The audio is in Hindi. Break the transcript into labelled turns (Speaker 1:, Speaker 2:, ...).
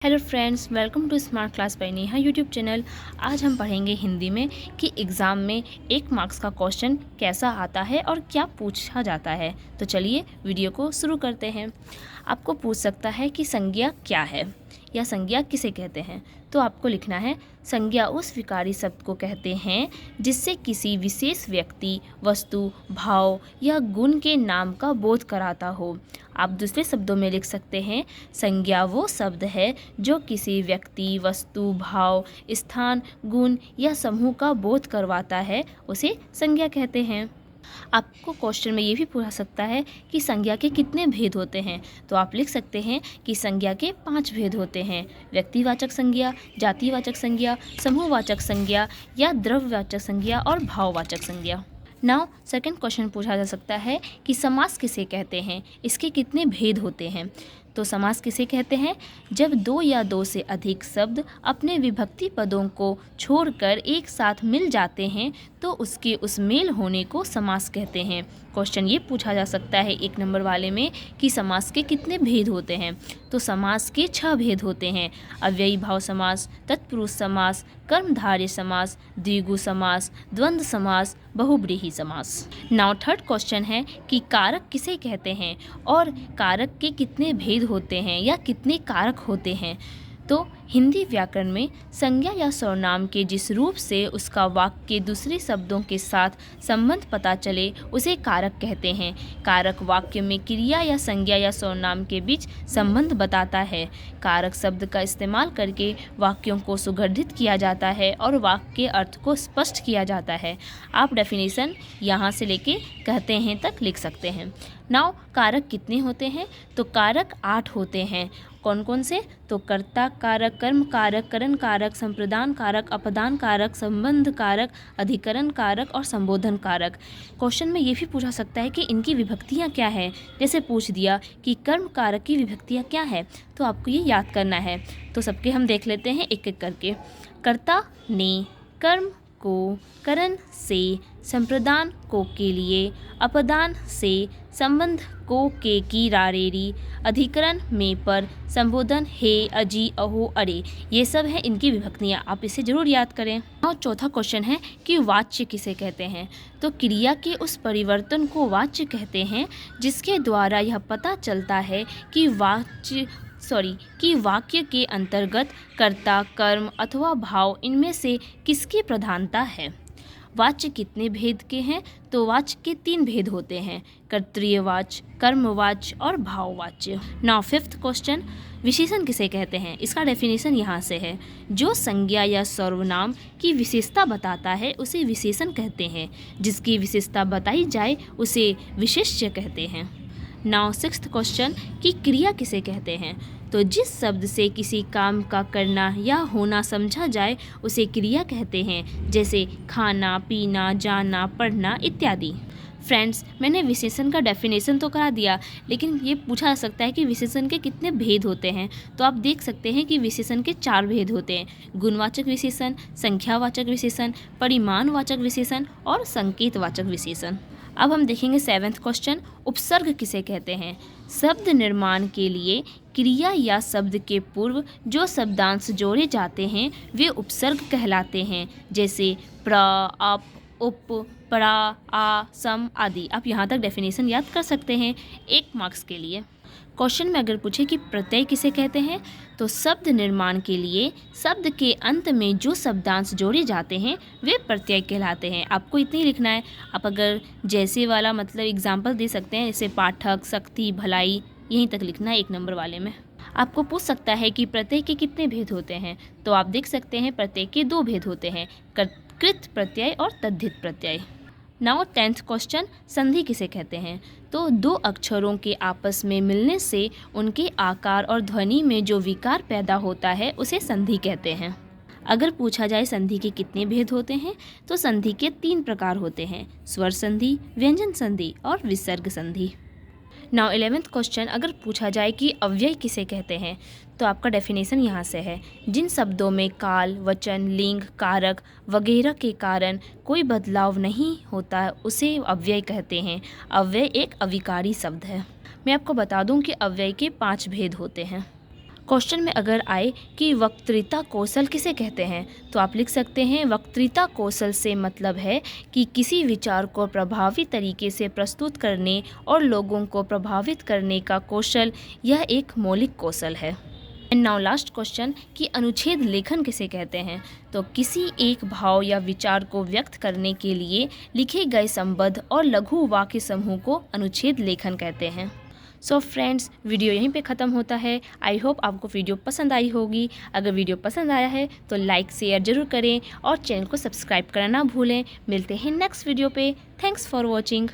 Speaker 1: Hello friends, welcome to smart class by Neha YouTube channel. आज हम पढ़ेंगे हिंदी में कि एग्ज़ाम में 1 मार्क्स का क्वेश्चन कैसा आता है और क्या पूछा जाता है। तो चलिए वीडियो को शुरू करते हैं। आपको पूछ सकता है कि संज्ञा क्या है या संज्ञा किसे कहते हैं। तो आपको लिखना है, संज्ञा उस विकारी शब्द को कहते हैं जिससे किसी विशेष व्यक्ति, वस्तु, भाव या गुण के नाम का बोध कराता हो। आप दूसरे शब्दों में लिख सकते हैं, संज्ञा वो शब्द है जो किसी व्यक्ति, वस्तु, भाव, स्थान, गुण या समूह का बोध करवाता है, उसे संज्ञा कहते हैं। आपको क्वेश्चन में ये भी पूछा सकता है कि संज्ञा के कितने भेद होते हैं। तो आप लिख सकते हैं कि संज्ञा के 5 भेद होते हैं: व्यक्तिवाचक संज्ञा, जातिवाचक संज्ञा, समूहवाचक संज्ञा या द्रव्यवाचक संज्ञा और भाववाचक संज्ञा। नाउ सेकंड क्वेश्चन पूछा जा सकता है कि समास किसे कहते हैं, इसके कितने भेद होते हैं। तो समास किसे कहते हैं? जब 2 या 2 से अधिक शब्द अपने विभक्ति पदों को छोड़कर एक साथ मिल जाते हैं तो उसके उस मेल होने को समास कहते हैं। क्वेश्चन ये पूछा जा सकता है 1 नंबर वाले में कि समास के कितने भेद होते हैं। तो समास के 6 भेद होते हैं: अव्ययी भाव समास, तत्पुरुष समास, कर्मधारय समास, द्विगु समास, द्वंद्व समास, बहुब्रीहि समास। नाउ थर्ड क्वेश्चन है कि कारक किसे कहते हैं और कारक के कितने भेद होते हैं या कितने कारक होते हैं। तो हिंदी व्याकरण में संज्ञा या सर्वनाम के जिस रूप से उसका वाक्य के दूसरे शब्दों के साथ संबंध पता चले उसे कारक कहते हैं। कारक वाक्य में क्रिया या संज्ञा या सर्वनाम के बीच संबंध बताता है। कारक शब्द का इस्तेमाल करके वाक्यों को सुगठित किया जाता है और वाक्य के अर्थ को स्पष्ट किया जाता है। आप डेफिनेशन यहाँ से लेके कहते हैं तक लिख सकते हैं। नाउ कारक कितने होते हैं? तो कारक 8 होते हैं। कौन कौन से? तो कर्ता कारक, कर्म कारक, करण कारक, संप्रदान कारक, अपदान कारक, संबंध कारक, अधिकरण कारक और संबोधन कारक। क्वेश्चन में ये भी पूछा सकता है कि इनकी विभक्तियाँ क्या है। जैसे पूछ दिया कि कर्म कारक की विभक्तियाँ क्या है, तो आपको ये याद करना है। तो सबके हम देख लेते हैं एक एक करके। कर्ता ने, कर्म को, करण से, संप्रदान को के लिए, अपदान से, संबंध को के की रारेरी, अधिकरण में पर, संबोधन हे, अजी, अहो, अरे। ये सब है इनकी विभक्तियाँ, आप इसे जरूर याद करें। और चौथा क्वेश्चन है कि वाच्य किसे कहते हैं। तो क्रिया के उस परिवर्तन को वाच्य कहते हैं जिसके द्वारा यह पता चलता है कि वाक्य के अंतर्गत कर्ता, कर्म अथवा भाव इनमें से किसकी प्रधानता है। वाच्य कितने भेद के हैं? तो वाच्य के 3 भेद होते हैं: कर्तृवाच्य, कर्मवाच्य और भाववाच्य। नाउ फिफ्थ क्वेश्चन, विशेषण किसे कहते हैं। इसका डेफिनेशन यहाँ से है, जो संज्ञा या सर्वनाम की विशेषता बताता है उसे विशेषण कहते हैं, जिसकी विशेषता बताई जाए उसे विशेष्य कहते हैं। नाउ सिक्स्थ क्वेश्चन कि क्रिया किसे कहते हैं। तो जिस शब्द से किसी काम का करना या होना समझा जाए उसे क्रिया कहते हैं, जैसे खाना, पीना, जाना, पढ़ना इत्यादि। फ्रेंड्स, मैंने विशेषण का डेफिनेशन तो करा दिया, लेकिन ये पूछा जा सकता है कि विशेषण के कितने भेद होते हैं। तो आप देख सकते हैं कि विशेषण के 4 भेद होते हैं: गुणवाचक विशेषण, संख्यावाचक विशेषण, परिमाणवाचक विशेषण और संकेतवाचक विशेषण। अब हम देखेंगे 7वां क्वेश्चन, उपसर्ग किसे कहते हैं। शब्द निर्माण के लिए क्रिया या शब्द के पूर्व जो शब्दांश जोड़े जाते हैं वे उपसर्ग कहलाते हैं, जैसे प्र, अप, उप, परा, आ, सम आदि। आप यहाँ तक डेफिनेशन याद कर सकते हैं 1 मार्क्स के लिए। क्वेश्चन में अगर पूछे कि प्रत्यय किसे कहते हैं, तो शब्द निर्माण के लिए शब्द के अंत में जो शब्दांश जोड़े जाते हैं वे प्रत्यय कहलाते हैं। आपको इतना ही लिखना है। आप अगर जैसे वाला मतलब एग्जाम्पल दे सकते हैं, जैसे पाठक, शक्ति, भलाई, यहीं तक लिखना है 1 नंबर वाले में। आपको पूछ सकता है कि प्रत्यय के कितने भेद होते हैं। तो आप देख सकते हैं प्रत्यय के 2 भेद होते हैं, कृत प्रत्यय और तद्धित प्रत्यय। नाउ 10th क्वेश्चन, संधि किसे कहते हैं। तो 2 अक्षरों के आपस में मिलने से उनके आकार और ध्वनि में जो विकार पैदा होता है उसे संधि कहते हैं। अगर पूछा जाए संधि के कितने भेद होते हैं, तो संधि के 3 प्रकार होते हैं: स्वर संधि, व्यंजन संधि और विसर्ग संधि। नाउ 11th क्वेश्चन, अगर पूछा जाए कि अव्यय किसे कहते हैं, तो आपका डेफिनेशन यहाँ से है, जिन शब्दों में काल, वचन, लिंग, कारक वगैरह के कारण कोई बदलाव नहीं होता उसे अव्यय कहते हैं। अव्यय एक अविकारी शब्द है। मैं आपको बता दूं कि अव्यय के 5 भेद होते हैं। क्वेश्चन में अगर आए कि वक्तृता कौशल किसे कहते हैं, तो आप लिख सकते हैं वक्तृता कौशल से मतलब है कि किसी विचार को प्रभावी तरीके से प्रस्तुत करने और लोगों को प्रभावित करने का कौशल, यह एक मौलिक कौशल है। एंड नाउ लास्ट क्वेश्चन कि अनुच्छेद लेखन किसे कहते हैं, तो किसी एक भाव या विचार को व्यक्त करने के लिए लिखे गए संबद्ध और लघु वाक्य समूह को अनुच्छेद लेखन कहते हैं। सो फ्रेंड्स, वीडियो यहीं पे ख़त्म होता है। आई होप आपको वीडियो पसंद आई होगी। अगर वीडियो पसंद आया है तो लाइक शेयर ज़रूर करें और चैनल को सब्सक्राइब करना ना भूलें। मिलते हैं नेक्स्ट वीडियो पे। Thanks for watching.